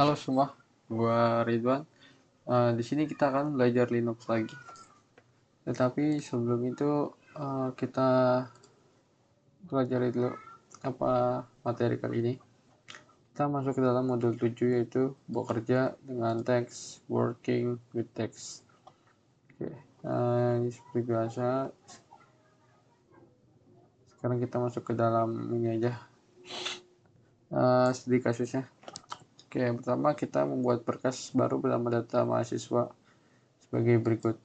Halo semua, gua Ridwan. Di sini kita akan belajar Linux lagi. Tetapi sebelum itu kita pelajari dulu apa materi kali ini. Kita masuk ke dalam modul 7 yaitu bekerja dengan teks, working with text. Oke, ini seperti biasa. Sekarang kita masuk ke dalam ini aja. Studi kasusnya. Oke, yang pertama kita membuat berkas baru bernama data mahasiswa sebagai berikut.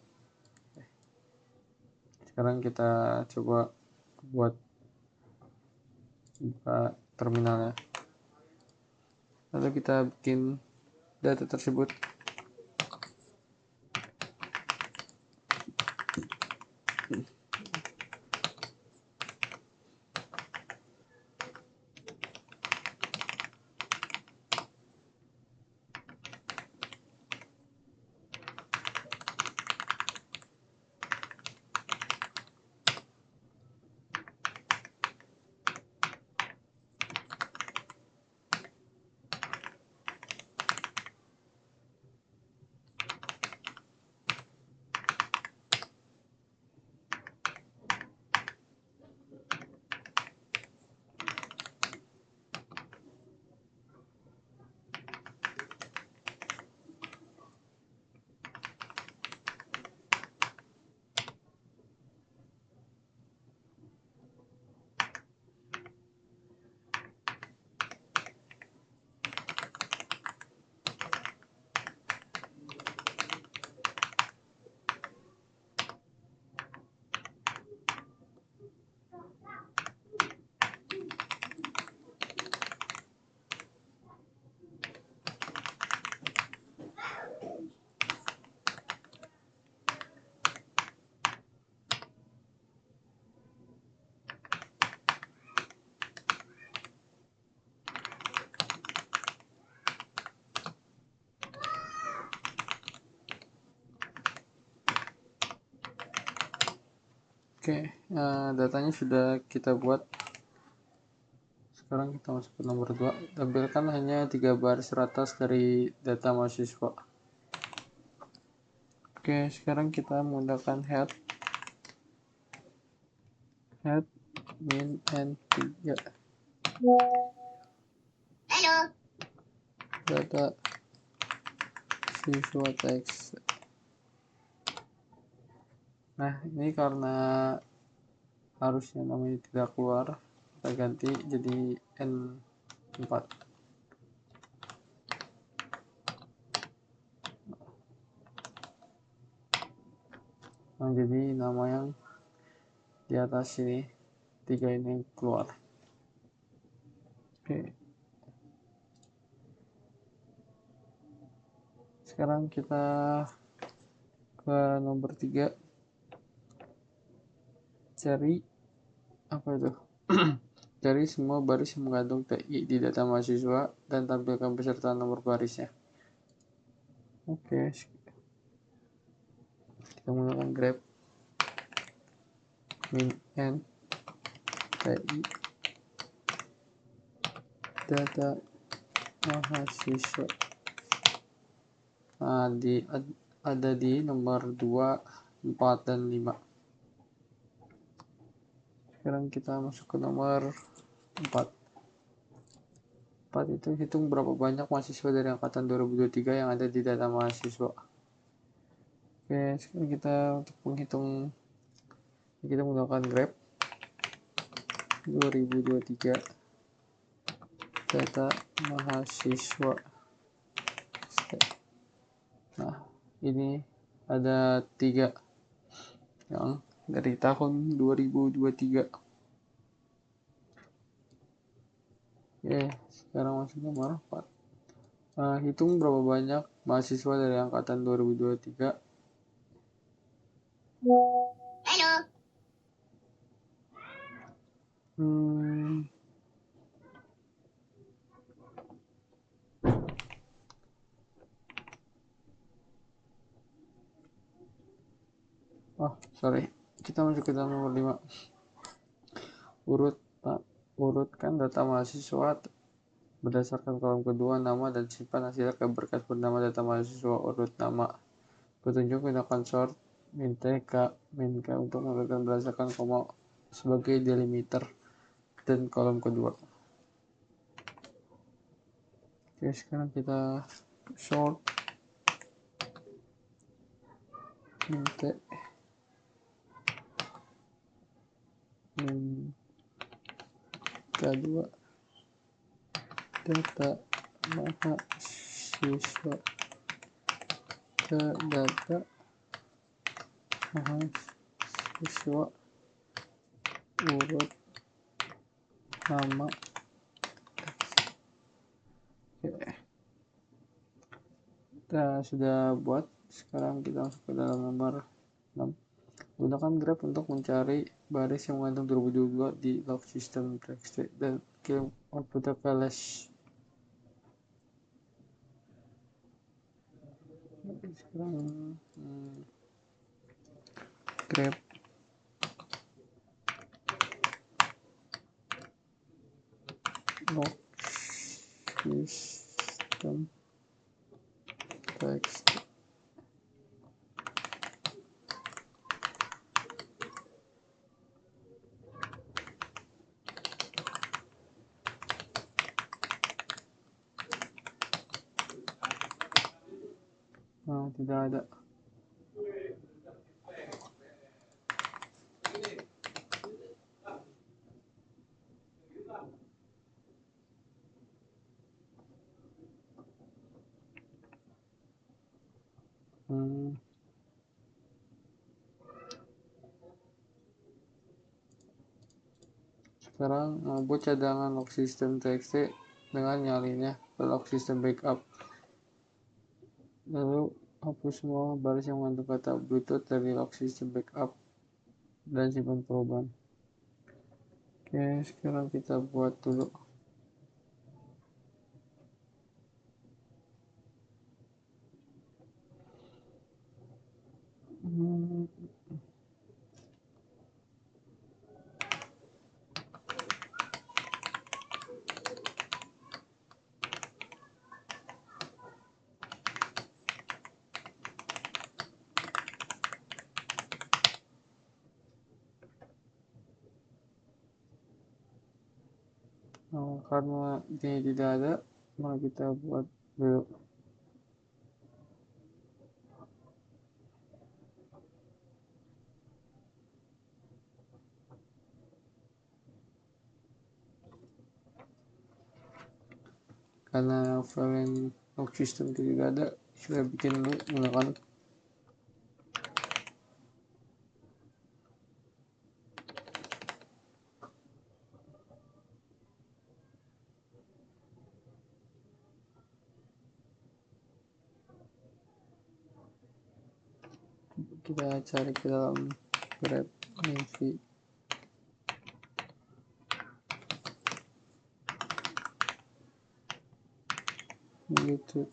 Sekarang kita coba buat buka terminalnya, lalu kita bikin data tersebut. Oke, datanya sudah kita buat. Sekarang kita masuk ke nomor 2. Tampilkan hanya 3 baris ratas dari data mahasiswa. Oke, sekarang kita menggunakan head min n 3 data siswa teks. Nah, ini karena harusnya namanya tidak keluar, kita ganti jadi N4. Nah, jadi nama yang di atas ini 3 ini keluar. Oke, sekarang kita ke nomor 3, cari apa itu cari semua baris yang mengandung TI di data mahasiswa dan tampilkan beserta nomor barisnya. Oke, kita menggunakan grep min n TI data mahasiswa. Nah, ada di nomor 2, 4, dan 5. Sekarang kita masuk ke nomor 4. 4 itu hitung berapa banyak mahasiswa dari angkatan 2023 yang ada di data mahasiswa. Oke, sekarang kita untuk menghitung, kita menggunakan grep 2023 data mahasiswa. Nah, ini ada 3 yang dari tahun 2023. Oke, sekarang masuk nomor 4. Hitung berapa banyak mahasiswa dari angkatan 2023. Halo. Sorry. Kita masuk ke dalam nomor 5. Urutkan data mahasiswa Berdasarkan kolom kedua, nama dan simpan hasil ke berkas bernama data mahasiswa urut nama. Petunjuk gunakan sort min k untuk menggunakan berdasarkan koma sebagai delimiter dan kolom kedua. Oke, sekarang kita sort min k2 data mahasiswa ke data mahasiswa urut nama. Oke. Kita sudah buat. Sekarang kita masuk ke dalam nomor 6. Gunakan grep untuk mencari baris yang mengandung 2022 di log system txt dan kirim outputnya ke flash. Sekarang grep log system txt. Nah, tidak ada. Sekarang buat cadangan log system txt dengan nyalinnya ke log system backup. Lalu hapus semua baris yang mengandung kata bluetooth dari log system backup dan simpan perubahan. Oke, sekarang kita buat dulu. Karena ini tidak ada, maka kita buat dulu. Karena file log system tidak ada, kita bikin dulu menggunakan kita cari ke dalam grep infi YouTube.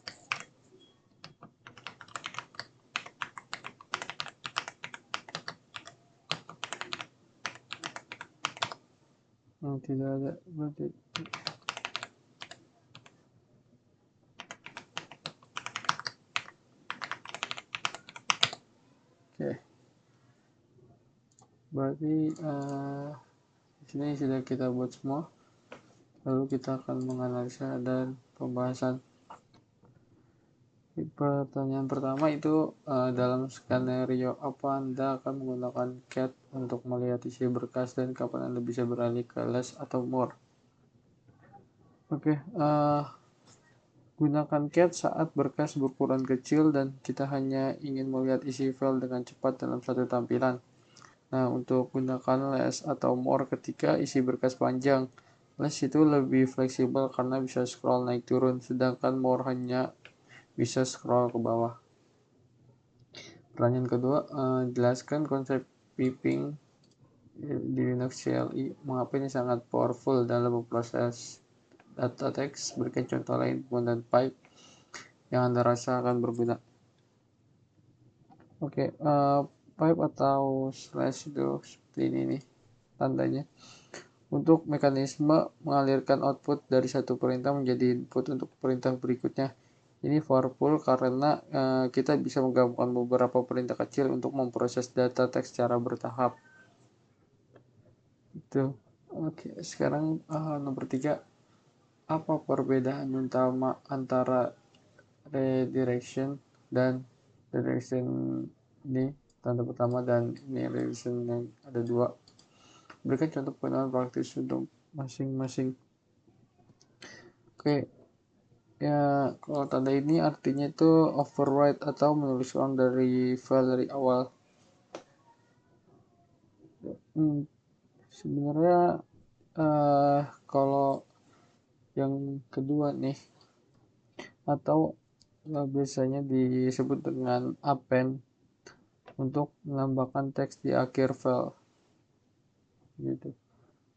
Tidak ada berarti. Oke, berarti di sini sudah kita buat semua. Lalu kita akan menganalisa dan pembahasan. Pertanyaan pertama itu dalam skenario apa Anda akan menggunakan cat untuk melihat isi berkas dan kapan Anda bisa beralih ke less atau more? Oke, gunakan cat saat berkas berukuran kecil dan kita hanya ingin melihat isi file dengan cepat dalam satu tampilan. Nah, untuk gunakan less atau more ketika isi berkas panjang. Less itu lebih fleksibel karena bisa scroll naik turun, sedangkan more hanya bisa scroll ke bawah. Pertanyaan kedua, jelaskan konsep piping di Linux CLI. Mengapa ini sangat powerful dalam memproses data teks? Berikan contoh lain penggunaan pipe yang Anda rasa akan berguna. Oke, pipe atau slash itu seperti ini nih tandanya. Untuk mekanisme mengalirkan output dari satu perintah menjadi input untuk perintah berikutnya. Ini powerful karena kita bisa menggabungkan beberapa perintah kecil untuk memproses data teks secara bertahap. Itu. Oke, sekarang nomor 3. Apa perbedaan utama antara redirection dan redirection ini tanda pertama dan ini redirection yang ada 2. Berikan contoh penggunaan praktis untuk masing-masing. Oke, ya kalau tanda ini artinya itu overwrite atau menulis ulang dari file dari awal. Sebenarnya kalau yang kedua nih atau biasanya disebut dengan append untuk menambahkan teks di akhir file gitu.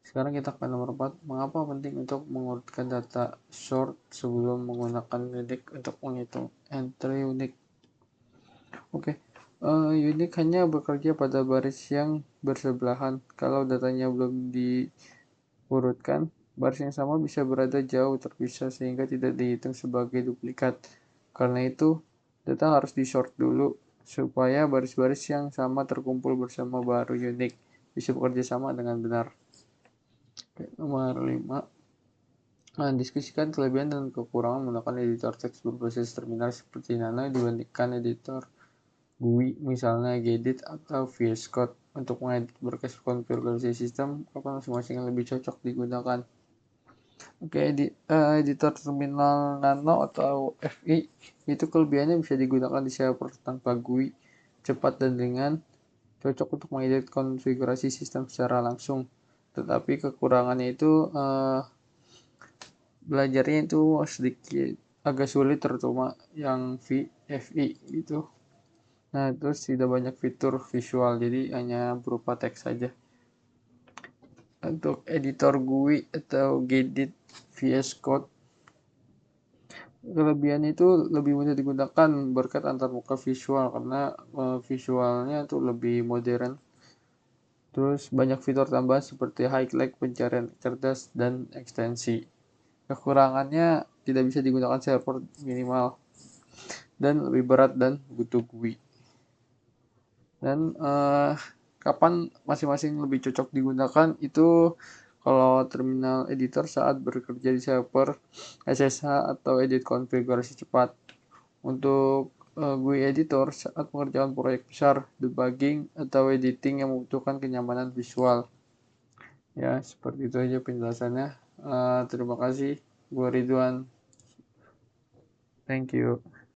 Sekarang kita ke nomor 4. Mengapa penting untuk mengurutkan data short sebelum menggunakan unique untuk menghitung entry unique? Oke, unique hanya bekerja pada baris yang bersebelahan. Kalau datanya belum diurutkan, baris yang sama bisa berada jauh terpisah sehingga tidak dihitung sebagai duplikat. Karena itu, data harus di-sort dulu supaya baris-baris yang sama terkumpul bersama baru unique bisa bekerja sama dengan benar. Oke, nomor 5. Diskusikan kelebihan dan kekurangan menggunakan editor teks berbasis terminal seperti Nano dibandingkan editor GUI, misalnya Gedit atau VS Code. Untuk mengedit berkas konfigurasi sistem, apa masing-masing yang lebih cocok digunakan? Oke, editor terminal Nano atau FI itu kelebihannya bisa digunakan di server tanpa GUI, cepat dan ringan, cocok untuk mengedit konfigurasi sistem secara langsung. Tetapi kekurangannya itu belajarnya itu sedikit agak sulit, terutama yang FI itu. Nah, terus tidak banyak fitur visual, jadi hanya berupa teks saja. Untuk editor GUI atau Gedit VS Code, kelebihannya itu lebih mudah digunakan berkat antarmuka visual karena visualnya itu lebih modern. Terus banyak fitur tambahan seperti highlight, pencarian cerdas, dan ekstensi. Kekurangannya tidak bisa digunakan server minimal dan lebih berat dan butuh GUI. Dan kapan masing-masing lebih cocok digunakan itu kalau terminal editor saat bekerja di server SSH atau edit konfigurasi cepat. Untuk GUI editor saat mengerjakan proyek besar, debugging, atau editing yang membutuhkan kenyamanan visual. Ya, seperti itu aja penjelasannya. Terima kasih, gue Ridwan. Thank you.